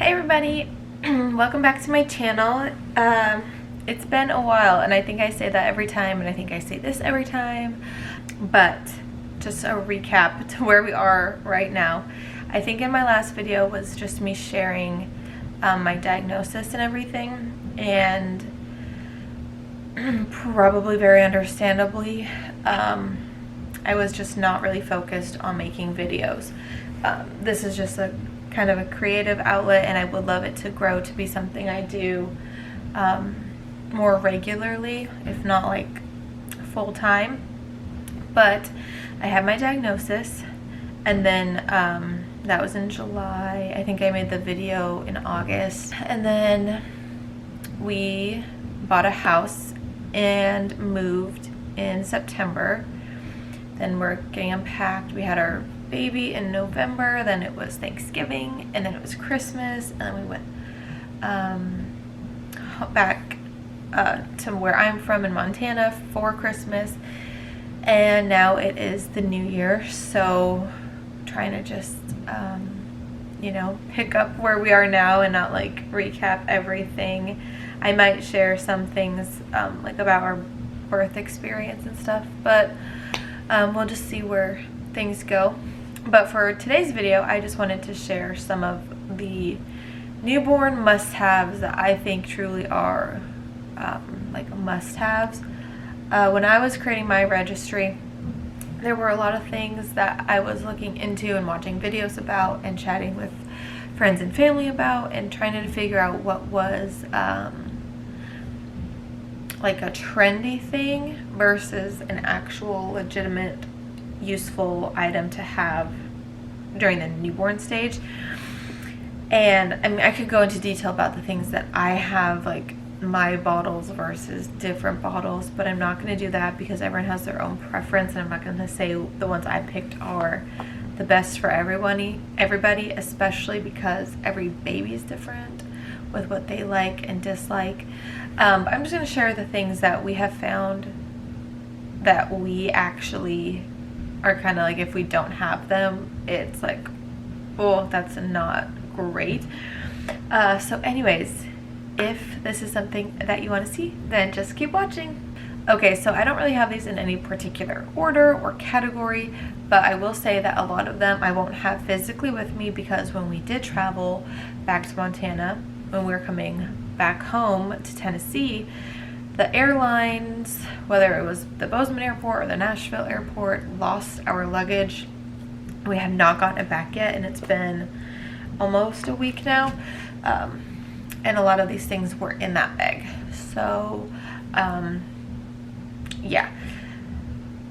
Hi everybody, welcome back to my channel. It's been a while and I think I say that every time and I think I say this every time, but just a recap to where we are right now. I think in my last video was just me sharing my diagnosis and everything, and probably very understandably I was just not really focused on making videos. This is just a kind of a creative outlet, and I would love it to grow to be something I do more regularly, if not like full-time. But I had my diagnosis, and then that was in July. I think I made the video in August, and then we bought a house and moved in September. Then we're getting unpacked. We had our baby in November, then it was Thanksgiving, and then it was Christmas, and then we went back to where I'm from in Montana for Christmas, and now it is the new year, so trying to just you know, pick up where we are now and not like recap everything. I might share some things like about our birth experience and stuff, but we'll just see where things go. But for today's video, I just wanted to share some of the newborn must-haves that I think truly are like must-haves. When I was creating my registry, there were a lot of things that I was looking into and watching videos about and chatting with friends and family about and trying to figure out what was like a trendy thing versus an actual legitimate useful item to have during the newborn stage. And I mean, I could go into detail about the things that I have, like my bottles versus different bottles, but I'm not going to do that because everyone has their own preference, and I'm not going to say the ones I picked are the best for everybody, especially because every baby is different with what they like and dislike. I'm just going to share the things that we have found that we actually are kind of like, if we don't have them, it's like, oh, that's not great. So anyways, if this is something that you want to see, then just keep watching. Okay, so I don't really have these in any particular order or category, but I will say that a lot of them I won't have physically with me because when we did travel back to Montana, when we were coming back home to Tennessee, the airlines, whether it was the Bozeman airport or the Nashville airport, lost our luggage. We have not gotten it back yet, and it's been almost a week now. And a lot of these things were in that bag. So, yeah,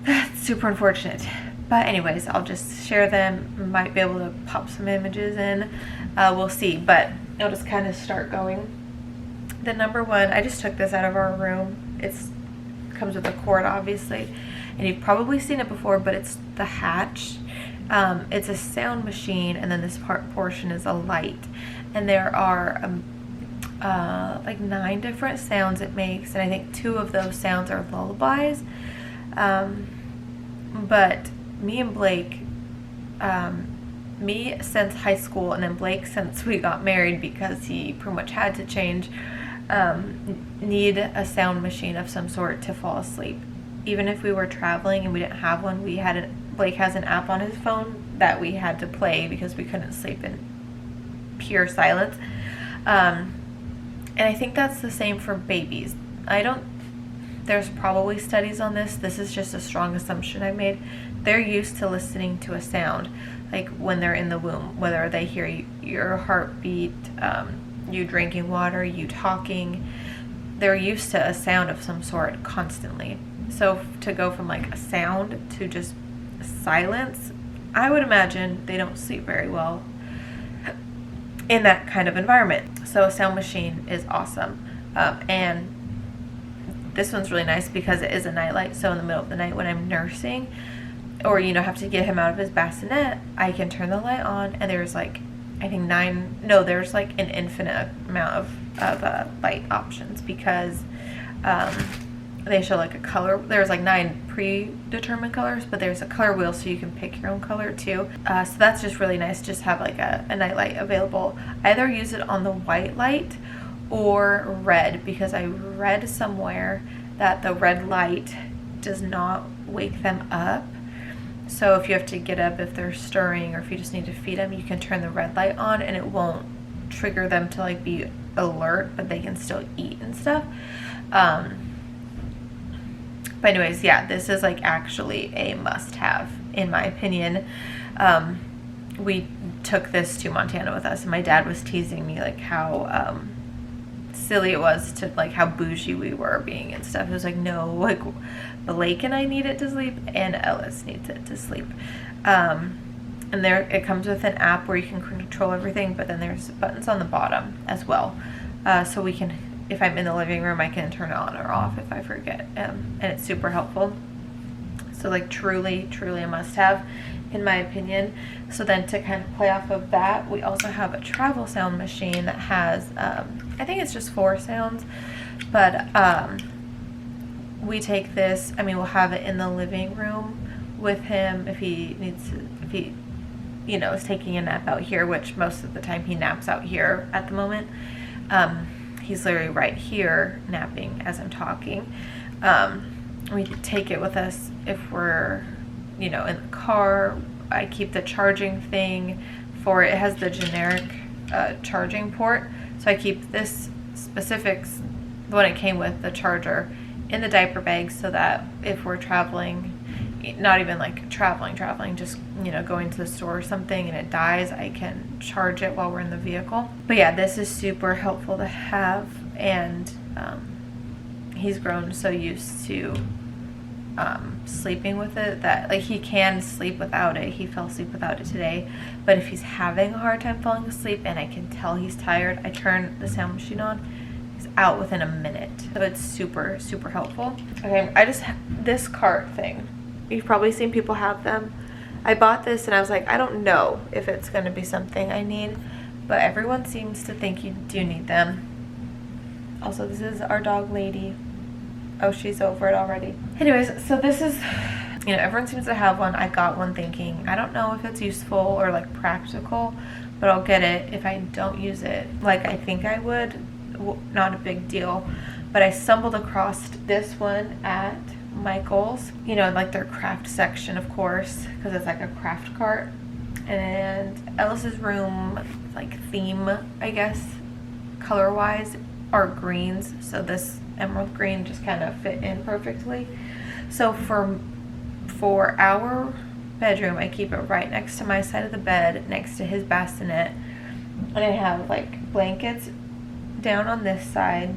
that's super unfortunate. But anyways, I'll just share them. Might be able to pop some images in. We'll see, but I'll just kind of start going. The number one, I just took this out of our room. It's comes with a cord, obviously, and you've probably seen it before, but it's the Hatch. It's a sound machine, and then this portion is a light, and there are like 9 different sounds it makes, and I think 2 of those sounds are lullabies. But me and Blake, me since high school, and then Blake since we got married because he pretty much had to change, need a sound machine of some sort to fall asleep. Even if we were traveling and we didn't have one, Blake has an app on his phone that we had to play because we couldn't sleep in pure silence. And I think that's the same for babies. There's probably studies on this. This is just a strong assumption I made. They're used to listening to a sound, like when they're in the womb, whether they hear your heartbeat, you drinking water, you talking. They're used to a sound of some sort constantly. So to go from like a sound to just silence, I would imagine they don't sleep very well in that kind of environment. So a sound machine is awesome. And this one's really nice because it is a nightlight. So in the middle of the night when I'm nursing, or you know, have to get him out of his bassinet, I can turn the light on, and there's like, I think there's like an infinite amount of light options because they show like a color. There's like 9 predetermined colors, but there's a color wheel so you can pick your own color too. So that's just really nice, just have like a night light available. I either use it on the white light or red, because I read somewhere that the red light does not wake them up. So if you have to get up, if they're stirring, or if you just need to feed them, you can turn the red light on and it won't trigger them to like be alert, but they can still eat and stuff. But anyways, yeah, this is like actually a must-have in my opinion. We took this to Montana with us, and my dad was teasing me like how silly it was to like how bougie we were being and stuff. It was like, no, like Blake and I need it to sleep, and Ellis needs it to sleep. And there it comes with an app where you can control everything, but then there's buttons on the bottom as well, so we can, if I'm in the living room, I can turn it on or off if I forget, and it's super helpful. So like truly a must-have in my opinion. So then to kind of play off of that, we also have a travel sound machine that has I think it's just 4 sounds, but we take this, I mean, we'll have it in the living room with him if he needs to, if he, you know, is taking a nap out here, which most of the time he naps out here at the moment. He's literally right here napping as I'm talking. We take it with us if we're, you know, in the car. I keep the charging thing for it. It has the generic charging port, so I keep this specific, the one it came with, the charger, in the diaper bag, so that if we're traveling, not even like traveling, just, you know, going to the store or something and it dies, I can charge it while we're in the vehicle. But yeah, this is super helpful to have, and he's grown so used to sleeping with it that like he can sleep without it. He fell asleep without it today, but if he's having a hard time falling asleep and I can tell he's tired, I turn the sound machine on. He's out within a minute, so it's super helpful. Okay, I just, this cart thing, you've probably seen people have them. I bought this and I was like, I don't know if it's going to be something I need, but everyone seems to think you do need them. Also, this is our dog Lady. Oh, she's over it already. Anyways, so this is, you know, everyone seems to have one. I got one thinking, I don't know if it's useful or like practical, but I'll get it if I don't use it like I think I would. Not a big deal. But I stumbled across this one at Michael's, you know, like their craft section, of course, because it's like a craft cart. And Ellis's room, like theme, I guess, color wise, are greens, so this emerald green just kind of fit in perfectly. So for our bedroom, I keep it right next to my side of the bed, next to his bassinet, and I have like blankets down on this side,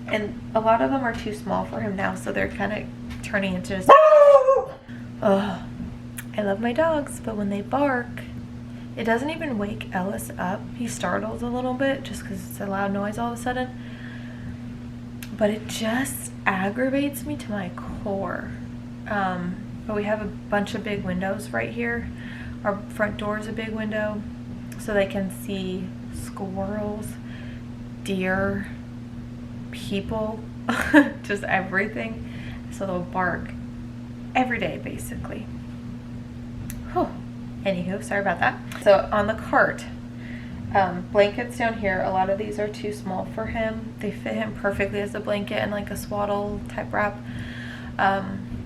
and a lot of them are too small for him now, so they're kind of turning into just oh, I love my dogs, but when they bark, it doesn't even wake Ellis up. He startles a little bit just because it's a loud noise all of a sudden, but it just aggravates me to my core. But we have a bunch of big windows right here. Our front door is a big window, so they can see squirrels, deer, people, just everything. So they'll bark every day, basically. Whew. Anywho, sorry about that. So on the cart, blankets down here, a lot of these are too small for him. They fit him perfectly as a blanket and like a swaddle type wrap.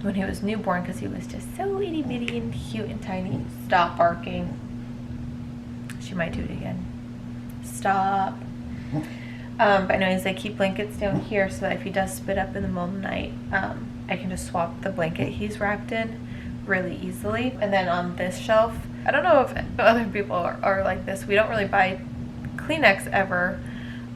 When he was newborn, because he was just so itty bitty and cute and tiny. Stop barking. She might do it again. Stop. But anyways, I keep blankets down here so that if he does spit up in the middle of the night, I can just swap the blanket he's wrapped in really easily. And then on this shelf, I don't know if other people are like this. We don't really buy Kleenex ever,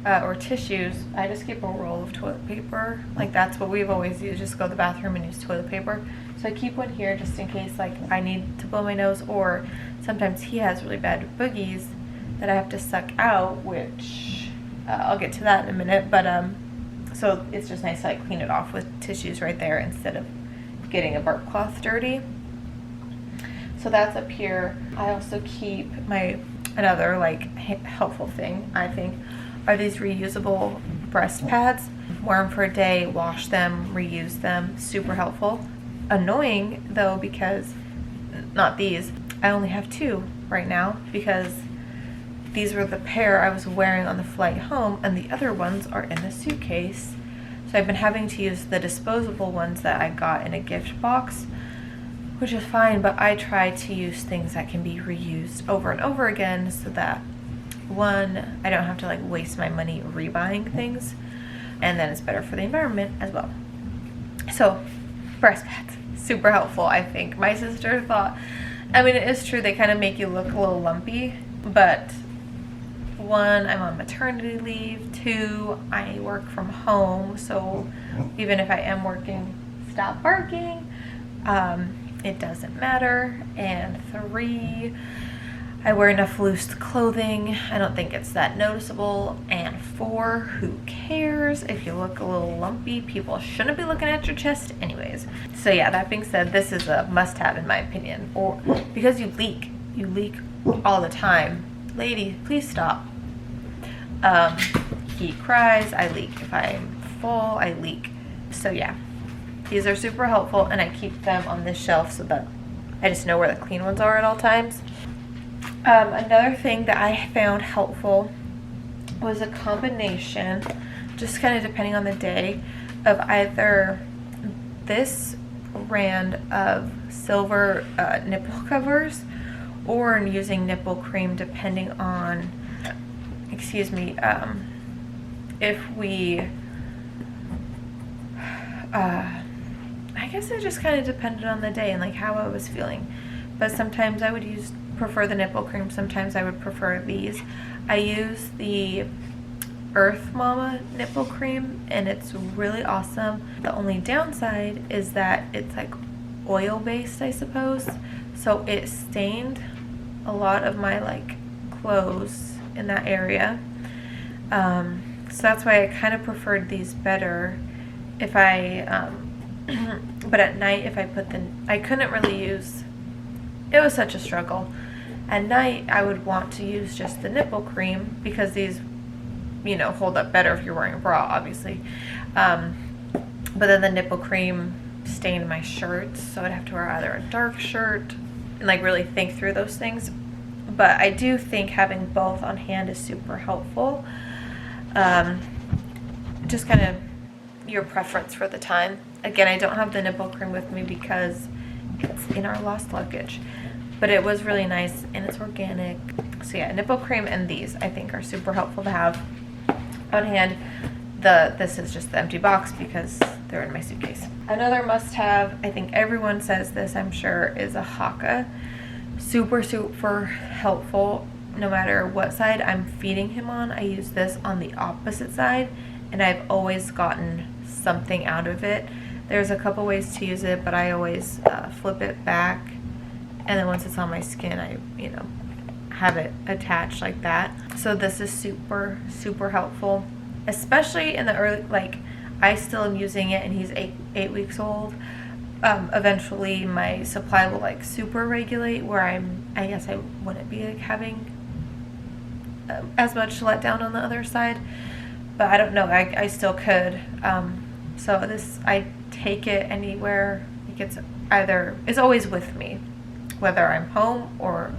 or tissues. I just keep a roll of toilet paper. Like that's what we've always used, just go to the bathroom and use toilet paper. So I keep one here just in case like I need to blow my nose, or sometimes he has really bad boogies that I have to suck out, which I'll get to that in a minute. But so it's just nice to like clean it off with tissues right there instead of getting a bark cloth dirty. So that's up here. I also keep another like helpful thing, I think, are these reusable breast pads. Wear them for a day, wash them, reuse them. Super helpful. Annoying though, because not these. I only have 2 right now because these were the pair I was wearing on the flight home, and the other ones are in the suitcase. So I've been having to use the disposable ones that I got in a gift box, which is fine, but I try to use things that can be reused over and over again so that, one, I don't have to like waste my money rebuying things, and then it's better for the environment as well. So breast pads, super helpful, I think. My sister thought, I mean, it is true, they kind of make you look a little lumpy, but 1, I'm on maternity leave. 2, I work from home, so even if I am working, stop barking, it doesn't matter. And 3, I wear enough loose clothing, I don't think it's that noticeable. And 4, who cares if you look a little lumpy? People shouldn't be looking at your chest anyways. So yeah, that being said, this is a must-have in my opinion, or because you leak all the time. Lady, please stop. He cries, I leak. If I'm full, I leak. So yeah, these are super helpful, and I keep them on this shelf so that I just know where the clean ones are at all times. Another thing that I found helpful was a combination, just kind of depending on the day, of either this brand of silver nipple covers, or using nipple cream, depending on, if we, I guess it just kind of depended on the day and like how I was feeling. But sometimes I would prefer the nipple cream, sometimes I would prefer these. I use the Earth Mama nipple cream, and it's really awesome. The only downside is that it's like oil based, I suppose, so it stained a lot of my like clothes in that area, so that's why I kind of preferred these better. If I but at night, if I put I couldn't really use, it was such a struggle. At night I would want to use just the nipple cream because these, you know, hold up better if you're wearing a bra, obviously, but then the nipple cream stained my shirts, so I'd have to wear either a dark shirt and like really think through those things. But I do think having both on hand is super helpful. Just kind of your preference for the time. Again, I don't have the nipple cream with me because it's in our lost luggage, but it was really nice and it's organic. So yeah, nipple cream and these I think are super helpful to have on hand. This is just the empty box because they're in my suitcase. Another must-have, I think everyone says this, I'm sure, is a Haakaa. Super helpful no matter what side I'm feeding him on. I use this on the opposite side, and I've always gotten something out of it. There's a couple ways to use it, but I always flip it back, and then once it's on my skin, I have it attached like that. So this is super helpful, especially in the early, like I still am using it and he's eight weeks old. Eventually my supply will like super regulate where I guess I wouldn't be like having as much letdown on the other side, but I don't know, I still could. So this, I take it anywhere. It's always with me, whether I'm home or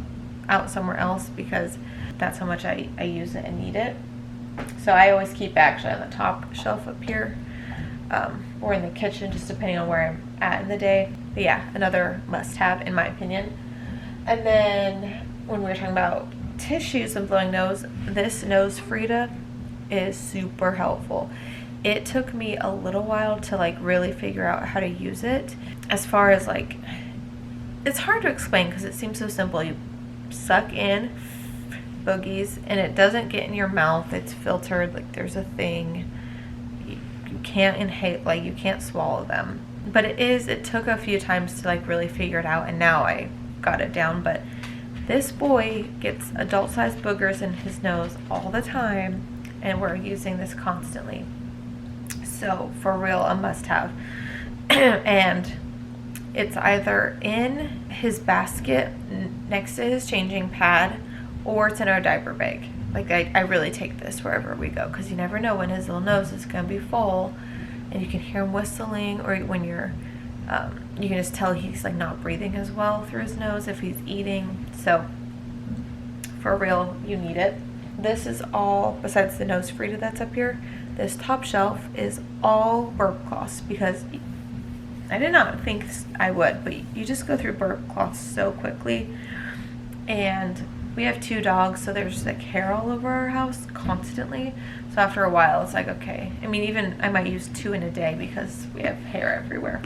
out somewhere else, because that's how much I use it and need it. So I always keep it actually on the top shelf up here, or in the kitchen, just depending on where I'm at in the day. But yeah, another must-have in my opinion. And then when we were talking about tissues and blowing nose, this Nose Frida is super helpful. It took me a little while to like really figure out how to use it. As far as like, it's hard to explain because it seems so simple. You suck in boogies and it doesn't get in your mouth. It's filtered, like there's a thing. You can't inhale, like you can't swallow them. But it took a few times to like really figure it out, and now I got it down. But this boy gets adult-sized boogers in his nose all the time, and we're using this constantly. So for real, a must-have. And it's either in his basket next to his changing pad, or it's in our diaper bag. Like I really take this wherever we go, because you never know when his little nose is going to be full, and you can hear him whistling, or when you're you can just tell he's like not breathing as well through his nose if he's eating. So for real, you need it. This is all, besides the nose Frida that's up here, this top shelf is all burp cloths, because I did not think I would, but you just go through burp cloths so quickly. And we have 2 dogs, so there's like hair all over our house constantly. So after a while, it's like, okay. I mean, even I might use 2 in a day because we have hair everywhere.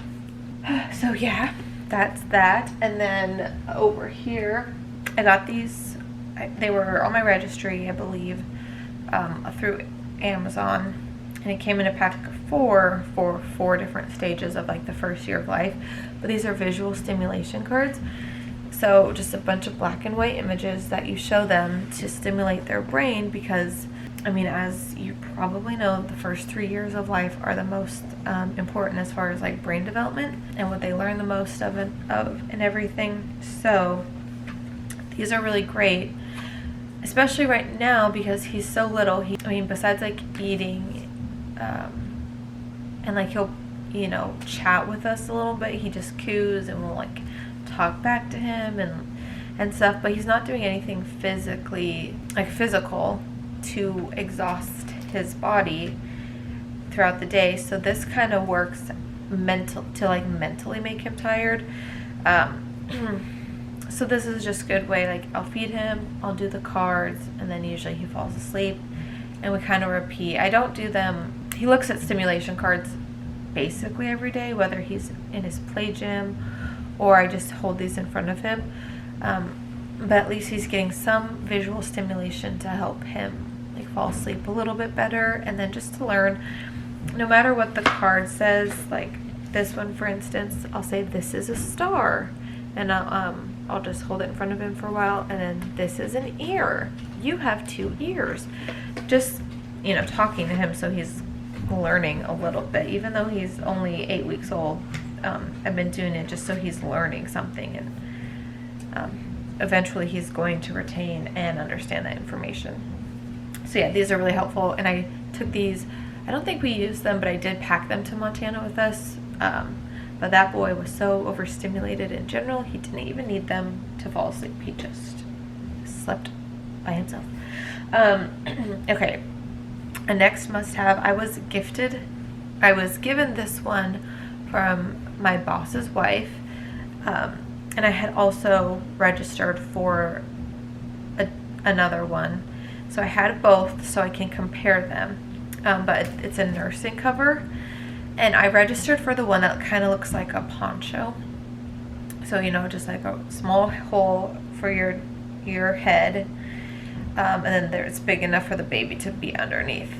So yeah, that's that. And then over here, I got these. They were on my registry, I believe, through Amazon. And it came in a pack of 4 for 4 different stages of like the first year of life. But these are visual stimulation cards. So just a bunch of black and white images that you show them to stimulate their brain, because, I mean, as you probably know, the first 3 years of life are the most important as far as like brain development and what they learn the most of and everything. So these are really great, especially right now because he's so little. I mean, besides like eating and like he'll, you know, chat with us a little bit, he just coos and we'll like talk back to him and stuff, but he's not doing anything physical to exhaust his body throughout the day. So this kind of works mentally make him tired. So this is just a good way. Like, I'll feed him, I'll do the cards, and then usually he falls asleep, and we kind of repeat. I don't do them. He looks at stimulation cards basically every day, whether he's in his play gym or I just hold these in front of him. But at least he's getting some visual stimulation to help him like fall asleep a little bit better, and then just to learn, no matter what the card says, like this one for instance, I'll say this is a star, and I'll just hold it in front of him for a while, and then this is an ear. You have 2 ears. Just, you know, talking to him so he's learning a little bit, even though he's only 8 weeks old. I've been doing it just so he's learning something, and eventually he's going to retain and understand that information. So yeah, these are really helpful, and I took these. I don't think we used them, but I did pack them to Montana with us. But that boy was so overstimulated in general, he didn't even need them to fall asleep. He just slept by himself. Okay, a next must-have. I was given this one from my boss's wife, and I had also registered for another one, so I had both so I can compare them. But it's a nursing cover, and I registered for the one that kind of looks like a poncho, so, you know, just like a small hole for your head, and then it's big enough for the baby to be underneath.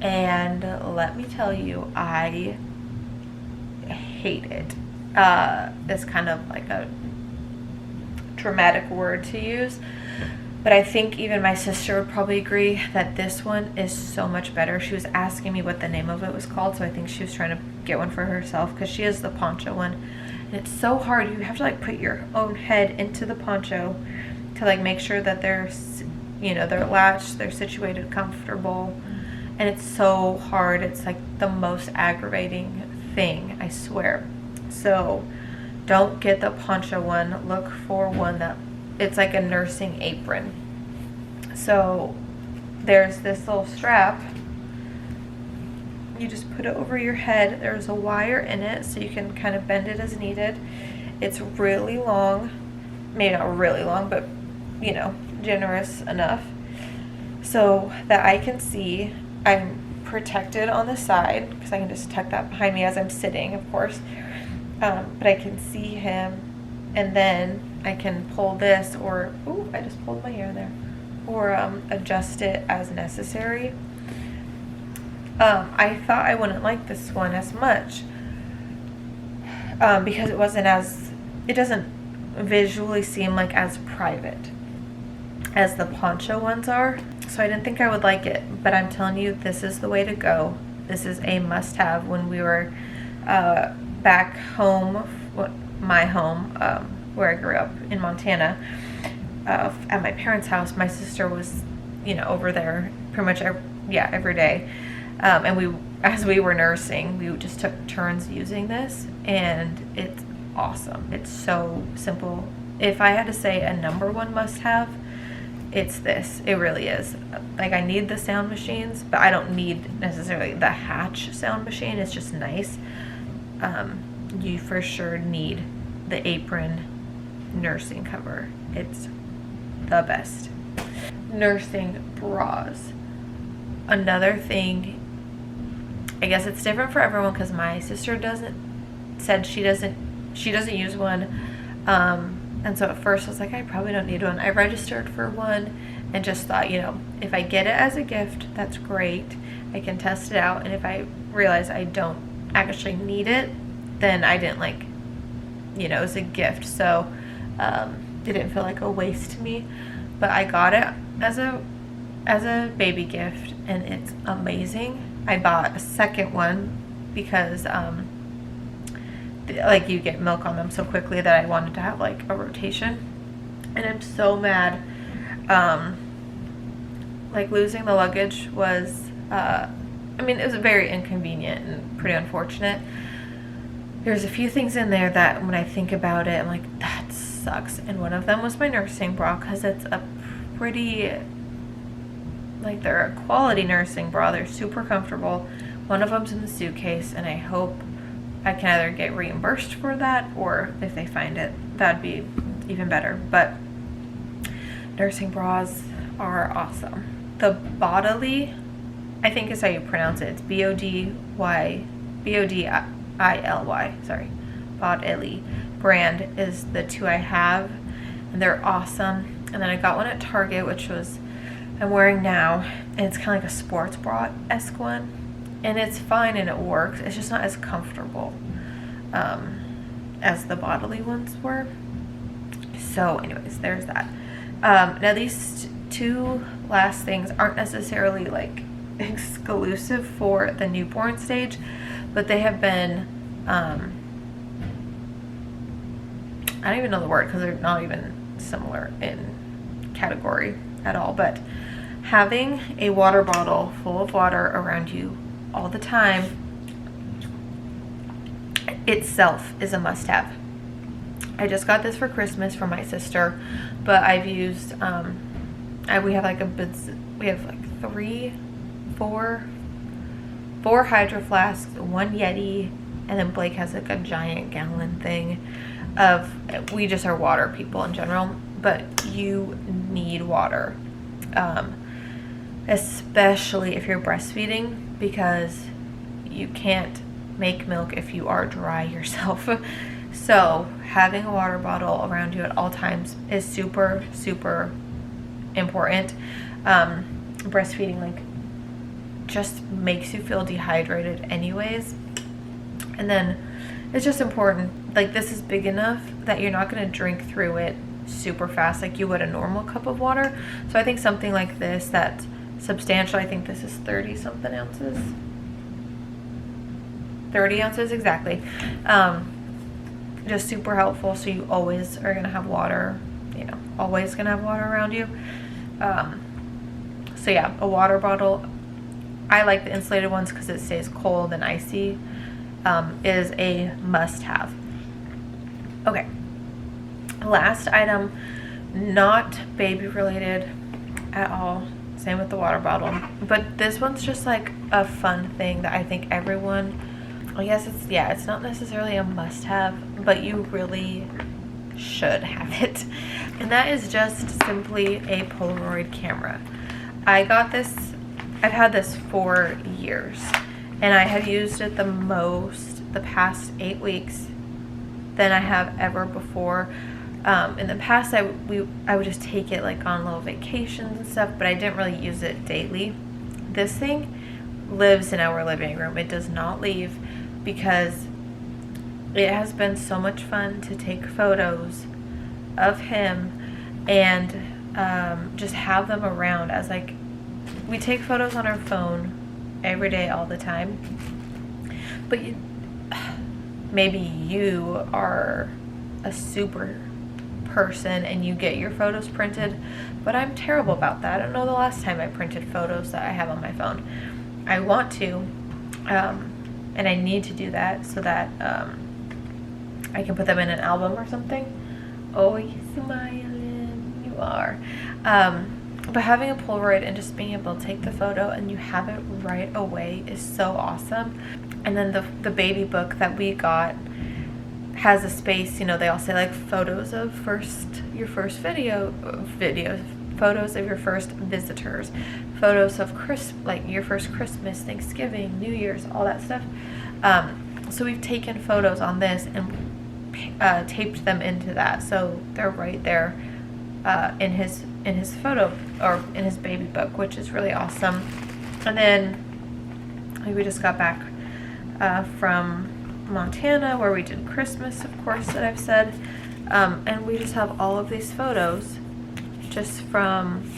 And let me tell you, I hate it. It's kind of like a dramatic word to use, but I think even my sister would probably agree that this one is so much better. She was asking me what the name of it was called, so I think she was trying to get one for herself, because she has the poncho one, and it's so hard. You have to like put your own head into the poncho to like make sure that they're, you know, they're latched, they're situated comfortable, and it's so hard. It's like the most aggravating thing, I swear. So don't get the poncho one. Look for one that it's like a nursing apron. So there's this little strap. You just put it over your head. There's a wire in it so you can kind of bend it as needed. It's really long, maybe not really long, but, you know, generous enough so that I can see. I'm protected on the side because I can just tuck that behind me as I'm sitting, of course, but I can see him, and then I can pull this, or ooh, I just pulled my hair there, or adjust it as necessary. I thought I wouldn't like this one as much because it doesn't visually seem like as private as the poncho ones are. So I didn't think I would like it, but I'm telling you, this is the way to go. This is a must-have. When we were back home, my home, where I grew up in Montana, at my parents' house, my sister was over there pretty much every day. And as we were nursing, we just took turns using this, and it's awesome. It's so simple. If I had to say a number one must have, it's this. It really is. Like, I need the sound machines, but I don't need necessarily the Hatch sound machine. It's just nice. You for sure need the Apron nursing cover. It's the best. Nursing bras. Another thing, I guess it's different for everyone because my sister said she doesn't use one. And so at first I was like, I probably don't need one. I registered for one and just thought, if I get it as a gift, that's great. I can test it out. And if I realize I don't actually need it, then I didn't it was a gift. So it didn't feel like a waste to me. But I got it as a baby gift, and it's amazing. I bought a second one because you get milk on them so quickly that I wanted to have a rotation. And I'm so mad. Losing the luggage was it was very inconvenient and pretty unfortunate. There's a few things in there that when I think about it, I'm like, that sucks. And one of them was my nursing bra, because it's a pretty, they're a quality nursing bra. They're super comfortable. One of them's in the suitcase, and I hope I can either get reimbursed for that, or if they find it, that'd be even better. But nursing bras are awesome. The Bodily, I think is how you pronounce it. It's Bodily, sorry. Bodily brand is the two I have, and they're awesome. And then I got one at Target, which I'm wearing now, and it's kind of like a sports bra-esque one. And it's fine and it works. It's just not as comfortable as the Bodily ones were. So anyways, there's that. Now these two last things aren't necessarily exclusive for the newborn stage, but they have been, I don't even know the word because they're not even similar in category at all, but having a water bottle full of water around you all the time itself is a must-have. I just got this for Christmas from my sister, but I've used we have four Hydro Flasks, one Yeti, and then Blake has a giant gallon thing we just are water people in general, but you need water, especially if you're breastfeeding, because you can't make milk if you are dry yourself. So having a water bottle around you at all times is super, super important. Breastfeeding just makes you feel dehydrated anyways. And then it's just important, this is big enough that you're not going to drink through it super fast like you would a normal cup of water. So I think something like this that's substantial, I think this is 30 something ounces. 30 ounces exactly. Just super helpful, so you always are going to have water, always going to have water around you. So yeah, a water bottle. I like the insulated ones because it stays cold and icy. Is a must-have. Okay, last item, not baby related at all, same with the water bottle, but this one's just a fun thing that I think everyone, I guess it's not necessarily a must-have, but you really should have it, and that is just simply a Polaroid camera. I've had this for years, and I have used it the most the past 8 weeks than I have ever before. In the past, I would just take it on little vacations and stuff, but I didn't really use it daily. This thing lives in our living room. It does not leave, because it has been so much fun to take photos of him and just have them around as we take photos on our phone every day, all the time. But maybe you are a super person and you get your photos printed, but I'm terrible about that. I don't know the last time I printed photos that I have on my phone. I want to, and I need to do that so that I can put them in an album or something. Oh, you smiling, you are. But having a Polaroid and just being able to take the photo and you have it right away is so awesome. And then the baby book that we got has a space, you know, they all say like photos of your first videos, photos of your first visitors, photos of like your first Christmas, Thanksgiving, New Year's, all that stuff. So we've taken photos on this and taped them into that, so they're right there in his photo, or in his baby book, which is really awesome. And then we just got back from Montana, where we did Christmas, of course, that I've said, and we just have all of these photos just from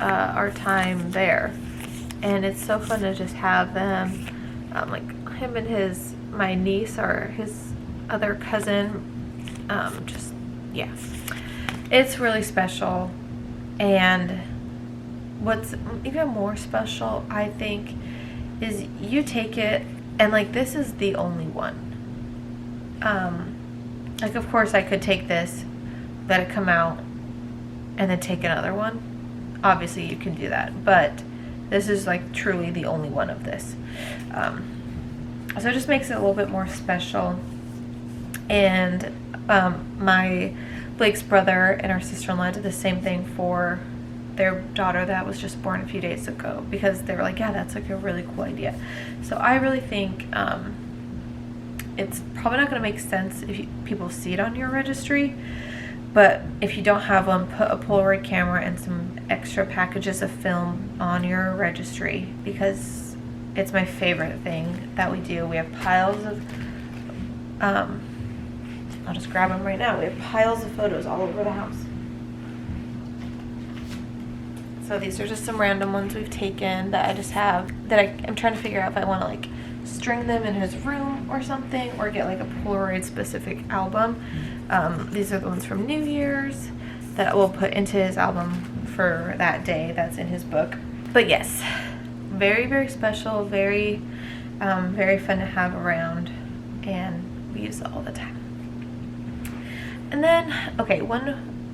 our time there, and it's so fun to just have them, like him and my niece or his other cousin, just, yeah, it's really special. And what's even more special, I think, is you take it, and like this is the only one. Like of course I could take this, let it come out, and then take another one. Obviously you can do that, but this is like truly the only one of this. So it just makes it a little bit more special. And Blake's brother and our sister-in-law did the same thing for their daughter that was just born a few days ago, because they were like, yeah, that's like a really cool idea. So I really think it's probably not going to make sense if people see it on your registry, but if you don't have one, put a Polaroid camera and some extra packages of film on your registry, because it's my favorite thing that we do. We have piles of I'll just grab them right now. We have piles of photos all over the house. So these are just some random ones we've taken that I just have, that I'm trying to figure out if I want to like string them in his room or something, or get like a Polaroid specific album. These are the ones from New Year's that we'll put into his album for that day that's in his book. But yes, very, very special, very, very fun to have around, and we use it all the time. And then, okay,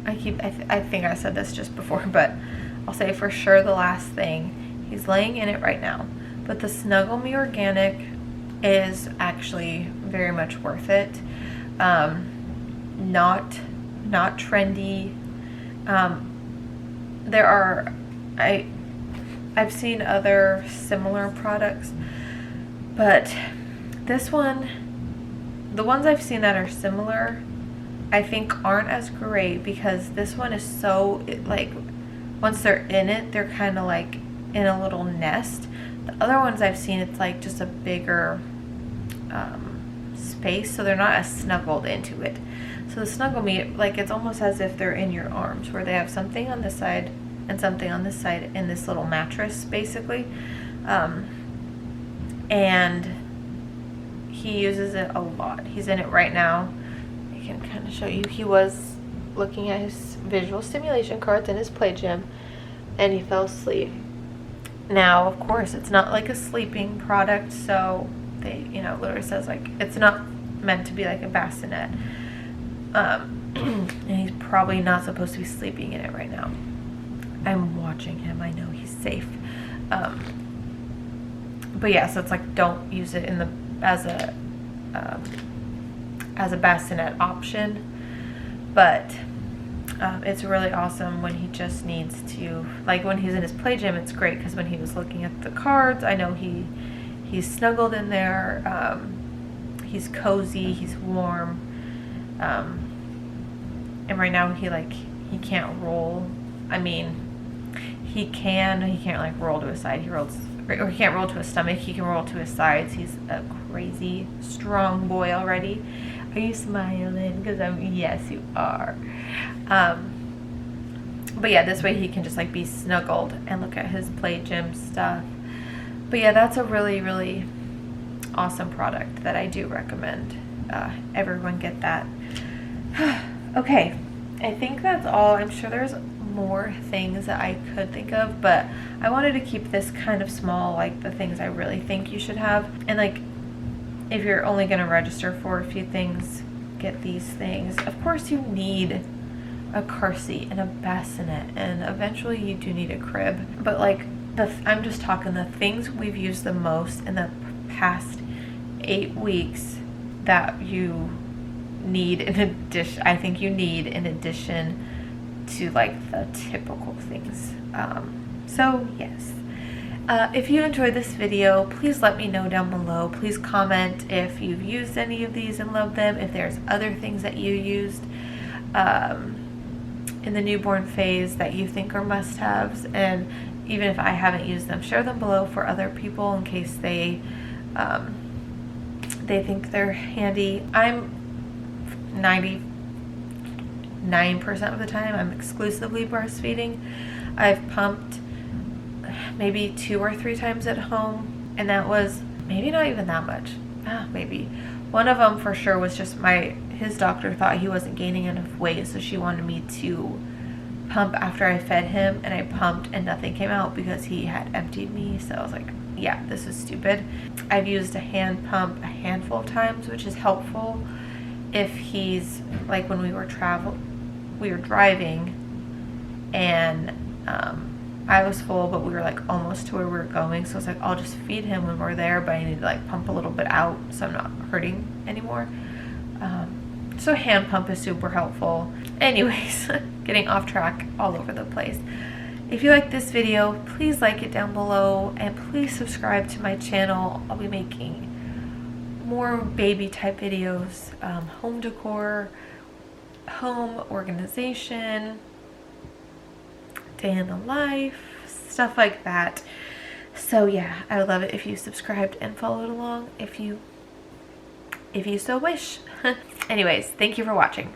I think I said this just before, but I'll say for sure the last thing. He's laying in it right now, but the Snuggle Me Organic is actually very much worth it. Not trendy. I've seen other similar products, but this one, the ones I've seen that are similar, I think aren't as great, because this one is so, like, once they're in it, they're kind of like in a little nest. The other ones I've seen, it's like just a bigger space, so they're not as snuggled into it. So the Snuggle Me, like, it's almost as if they're in your arms, where they have something on this side and something on this side in this little mattress, basically. And he uses it a lot. He's in it right now. I can kind of show you. He was looking at his visual stimulation cards in his play gym, and he fell asleep. Now, of course, it's not like a sleeping product, so they, you know, literally says like it's not meant to be like a bassinet. And he's probably not supposed to be sleeping in it right now. I'm watching him. I know he's safe. But yeah, so it's like don't use it in as a bassinet option. But it's really awesome when he just needs to, like when he's in his play gym, it's great, because when he was looking at the cards, I know he's snuggled in there. He's cozy, he's warm. And right now he can't roll. I mean, he can't like roll to his side. He can't roll to his stomach. He can roll to his sides. He's a crazy strong boy already. Are you smiling? Because yes, you are. But yeah, this way he can just like be snuggled and look at his play gym stuff. But yeah, that's a really, really awesome product that I do recommend. Everyone get that. Okay, I think that's all. I'm sure there's more things that I could think of, but I wanted to keep this kind of small, like the things I really think you should have. And like, if you're only going to register for a few things, get these things. Of course you need a car seat and a bassinet, and eventually you do need a crib, but like I'm just talking the things we've used the most in the past 8 weeks that you need in addition, I think you need in addition to like the typical things. So yes, if you enjoyed this video, please let me know down below. Please comment if you've used any of these and loved them, if there's other things that you used in the newborn phase that you think are must-haves, and even if I haven't used them, share them below for other people in case they think they're handy. I'm 99% of the time I'm exclusively breastfeeding. I've pumped maybe 2 or 3 times at home, and that was maybe not even that much. Maybe one of them for sure was just his doctor thought he wasn't gaining enough weight, so she wanted me to pump after I fed him, and I pumped and nothing came out because he had emptied me. So I was like, yeah, this is stupid. I've used a hand pump a handful of times, which is helpful if he's like, when we were driving and I was full, but we were like almost to where we were going, so it's like, I'll just feed him when we're there, but I need to like pump a little bit out so I'm not hurting anymore. So hand pump is super helpful. Anyways, getting off track all over the place. If you like this video, please like it down below, and please subscribe to my channel. I'll be making more baby type videos, home decor, home organization, day in the life, stuff like that. So yeah, I would love it if you subscribed and followed along if you so wish. Anyways, thank you for watching.